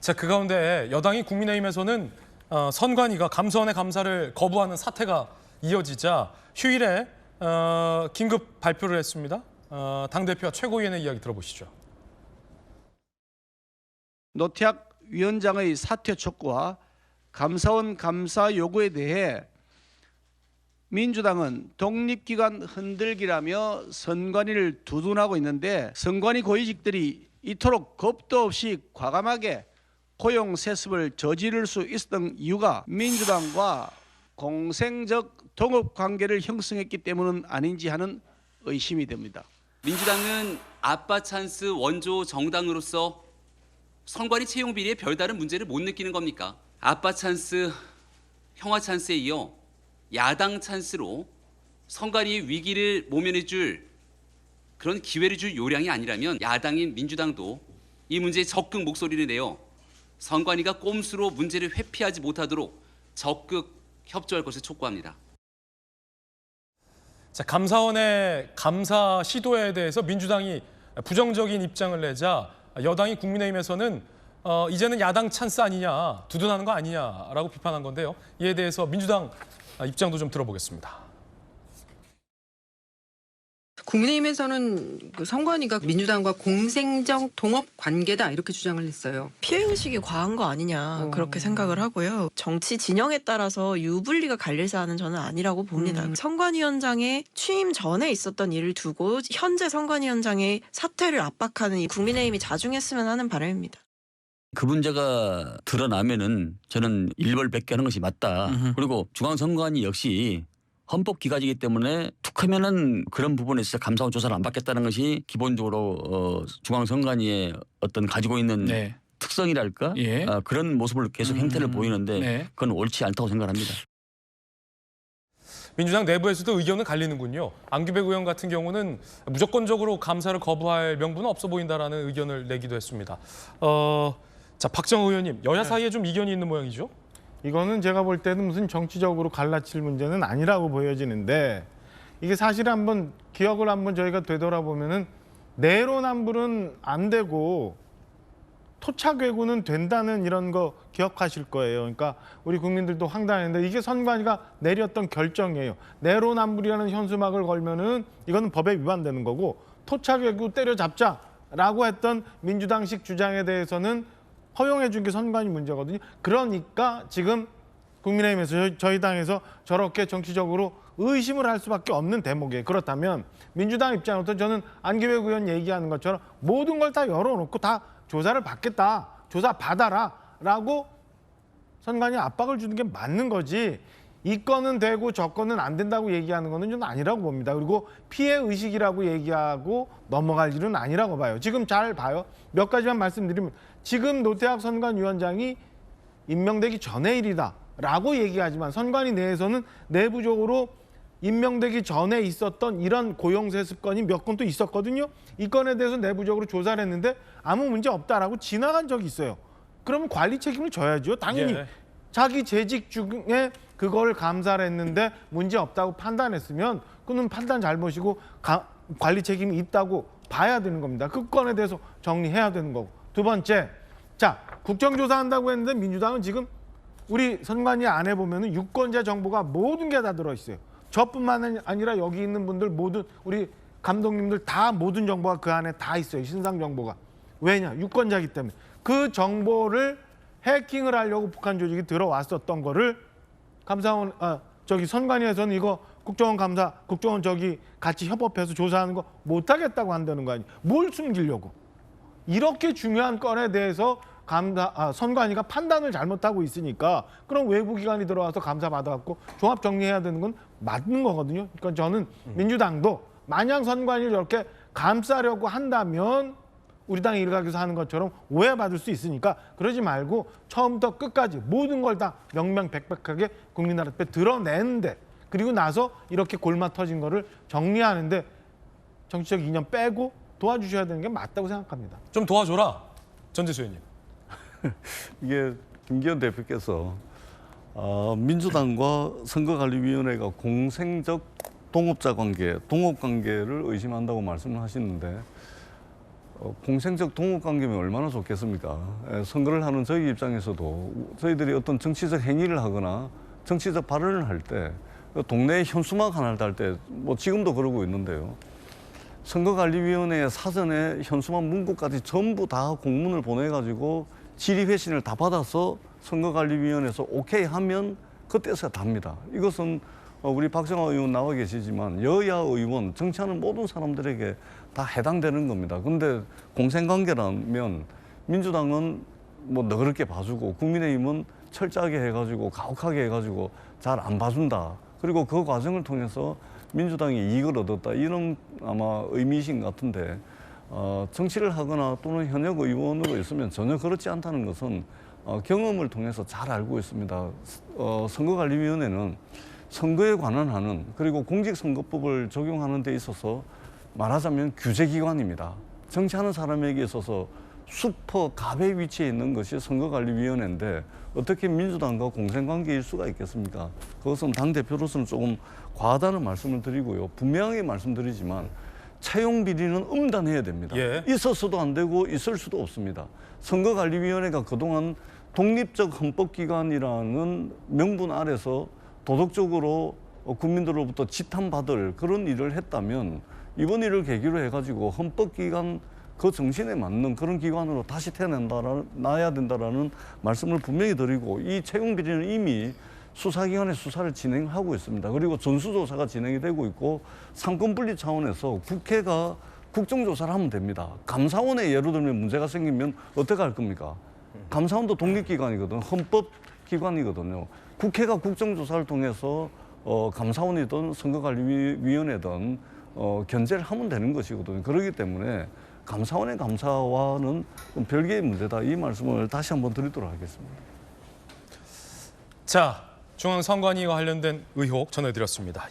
자, 그 가운데 여당이 국민의힘에서는 선관위가 감사원의 감사를 거부하는 사태가 이어지자 휴일에 긴급 발표를 했습니다. 당대표와 최고위원의 이야기 들어보시죠. 노태학 위원장의 사퇴 촉구와 감사원 감사 요구에 대해 민주당은 독립기관 흔들기라며 선관위를 두둔하고 있는데, 선관위 고위직들이 이토록 겁도 없이 과감하게 고용 세습을 저지를 수 있었던 이유가 민주당과 공생적 동업 관계를 형성했기 때문은 아닌지 하는 의심이 됩니다. 민주당은 아빠 찬스 원조 정당으로서 선관위 채용 비리에 별다른 문제를 못 느끼는 겁니까? 아빠 찬스, 형아 찬스에 이어 야당 찬스로 선관위의 위기를 모면해줄 그런 기회를 줄 요량이 아니라면 야당인 민주당도 이 문제에 적극 목소리를 내어 선관위가 꼼수로 문제를 회피하지 못하도록 적극 협조할 것을 촉구합니다. 자, 감사원의 감사 시도에 대해서 민주당이 부정적인 입장을 내자 여당이 국민의힘에서는 이제는 야당 찬스 아니냐, 두둔하는 거 아니냐라고 비판한 건데요. 이에 대해서 민주당 입장도 좀 들어보겠습니다. 국민의힘에서는 그 선관위가 민주당과 공생적 동업 관계다 이렇게 주장을 했어요. 피해의식이 과한 거 아니냐 그렇게 생각을 하고요. 정치 진영에 따라서 유불리가 갈릴 사안은 저는 아니라고 봅니다. 선관위원장의 취임 전에 있었던 일을 두고 현재 선관위원장의 사퇴를 압박하는 이 국민의힘이 자중했으면 하는 바람입니다. 그 문제가 드러나면은 저는 일벌백계하는 것이 맞다. 그리고 중앙선관위 역시 헌법기관이기 때문에 툭하면은 그런 부분에 있어서 감사원 조사를 안 받겠다는 것이 기본적으로 중앙선관위의 어떤 가지고 있는 네. 특성이랄까 예. 그런 모습을 계속 행태를 보이는데 네. 그건 옳지 않다고 생각합니다. 민주당 내부에서도 의견은 갈리는군요. 안규백 의원 같은 경우는 무조건적으로 감사를 거부할 명분은 없어 보인다라는 의견을 내기도 했습니다. 자, 박정호 의원님, 여야 사이에 좀 이견이 있는 모양이죠? 이거는 제가 볼 때는 무슨 정치적으로 갈라칠 문제는 아니라고 보여지는데, 이게 사실 한번 기억을 한번 저희가 되돌아보면은 내로남불은 안 되고 토착외구는 된다는 이런 거 기억하실 거예요. 그러니까 우리 국민들도 황당했는데 이게 선관위가 내렸던 결정이에요. 내로남불이라는 현수막을 걸면은 이거는 법에 위반되는 거고, 토착외구 때려잡자라고 했던 민주당식 주장에 대해서는 허용해 준 게 선관위 문제거든요. 그러니까 지금 국민의힘에서 저희 당에서 저렇게 정치적으로 의심을 할 수밖에 없는 대목이에요. 그렇다면 민주당 입장으로부터 저는 안규백 의원 얘기하는 것처럼 모든 걸 다 열어놓고 다 조사를 받겠다, 조사 받아라라고 선관위 압박을 주는 게 맞는 거지, 이 건은 되고 저 건은 안 된다고 얘기하는 거는 좀 아니라고 봅니다. 그리고 피해 의식이라고 얘기하고 넘어갈 일은 아니라고 봐요. 지금 잘 봐요. 몇 가지만 말씀드리면, 지금 노태학 선관위원장이 임명되기 전의 일이다라고 얘기하지만 선관위 내에서는 내부적으로 임명되기 전에 있었던 이런 고용세습건이 몇 건도 있었거든요. 이 건에 대해서 내부적으로 조사를 했는데 아무 문제 없다라고 지나간 적이 있어요. 그러면 관리 책임을 져야죠. 당연히 예. 자기 재직 중에 그걸 감사를 했는데 문제 없다고 판단했으면 그는 판단 잘못이고 관리 책임이 있다고 봐야 되는 겁니다. 그 건에 대해서 정리해야 되는 거고. 두 번째, 자, 국정조사한다고 했는데 민주당은 지금 우리 선관위 안에 보면은 유권자 정보가 모든 게 다 들어있어요. 저뿐만 아니라 여기 있는 분들 모든 우리 감독님들 다 모든 정보가 그 안에 다 있어요. 신상 정보가. 왜냐? 유권자이기 때문에. 그 정보를 해킹을 하려고 북한 조직이 들어왔었던 거를 감사원 선관위에서는 이거 국정원 감사, 국정원 같이 협업해서 조사하는 거 못하겠다고 한다는 거 아니에요. 뭘 숨기려고. 이렇게 중요한 건에 대해서 선관위가 판단을 잘못하고 있으니까 그럼 외부 기관이 들어와서 감사 받아갖고 종합 정리해야 되는 건 맞는 거거든요. 그러니까 저는 민주당도 마냥 선관위를 이렇게 감싸려고 한다면 우리 당이 일각에서 하는 것처럼 오해받을 수 있으니까 그러지 말고 처음부터 끝까지 모든 걸 다 명명백백하게 국민 앞에 드러내는데, 그리고 나서 이렇게 골마 터진 거를 정리하는데 정치적 이념 빼고 도와주셔야 되는 게 맞다고 생각합니다. 좀 도와줘라, 전재수 의원님. 이게 김기현 대표께서 민주당과 선거관리위원회가 공생적 동업자 관계, 동업 관계를 의심한다고 말씀을 하시는데, 공생적 동업 관계면 얼마나 좋겠습니까? 선거를 하는 저희 입장에서도 저희들이 어떤 정치적 행위를 하거나 정치적 발언을 할 때 동네 현수막 하나를 달 때 뭐 지금도 그러고 있는데요. 선거관리위원회 사전에 현수막 문구까지 전부 다 공문을 보내가지고 질의회신을 다 받아서 선거관리위원회에서 오케이 하면 그때서야 답니다. 이것은 우리 박정화 의원 나와 계시지만 여야 의원, 정치하는 모든 사람들에게 다 해당되는 겁니다. 근데 공생관계라면 민주당은 뭐 너그럽게 봐주고 국민의힘은 철저하게 해가지고 가혹하게 해가지고 잘 안 봐준다. 그리고 그 과정을 통해서 민주당이 이익을 얻었다. 이런 아마 의미이신 것 같은데 정치를 하거나 또는 현역 의원으로 있으면 전혀 그렇지 않다는 것은 경험을 통해서 잘 알고 있습니다. 선거관리위원회는 선거에 관한 하는 그리고 공직선거법을 적용하는 데 있어서 말하자면 규제기관입니다. 정치하는 사람에게 있어서 슈퍼 갑의 위치에 있는 것이 선거관리위원회인데 어떻게 민주당과 공생관계일 수가 있겠습니까? 그것은 당대표로서는 조금 과하다는 말씀을 드리고요. 분명하게 말씀드리지만 채용 비리는 엄단해야 됩니다. 예. 있었어도 안 되고 있을 수도 없습니다. 선거관리위원회가 그동안 독립적 헌법기관이라는 명분 아래서 도덕적으로 국민들로부터 지탄받을 그런 일을 했다면 이번 일을 계기로 해가지고 헌법기관 그 정신에 맞는 그런 기관으로 다시 태어나야 된다라는 말씀을 분명히 드리고 이 채용 비리는 이미 수사기관의 수사를 진행하고 있습니다. 그리고 전수조사가 진행이 되고 있고 상권분리 차원에서 국회가 국정조사를 하면 됩니다. 감사원에 예를 들면 문제가 생기면 어떻게 할 겁니까? 감사원도 독립기관이거든, 헌법기관이거든요. 국회가 국정조사를 통해서 감사원이든 선거관리위원회든 견제를 하면 되는 것이거든요. 그렇기 때문에 감사원의 감사와는 좀 별개의 문제다. 이 말씀을 다시 한번 드리도록 하겠습니다. 자, 중앙선관위와 관련된 의혹 전해드렸습니다.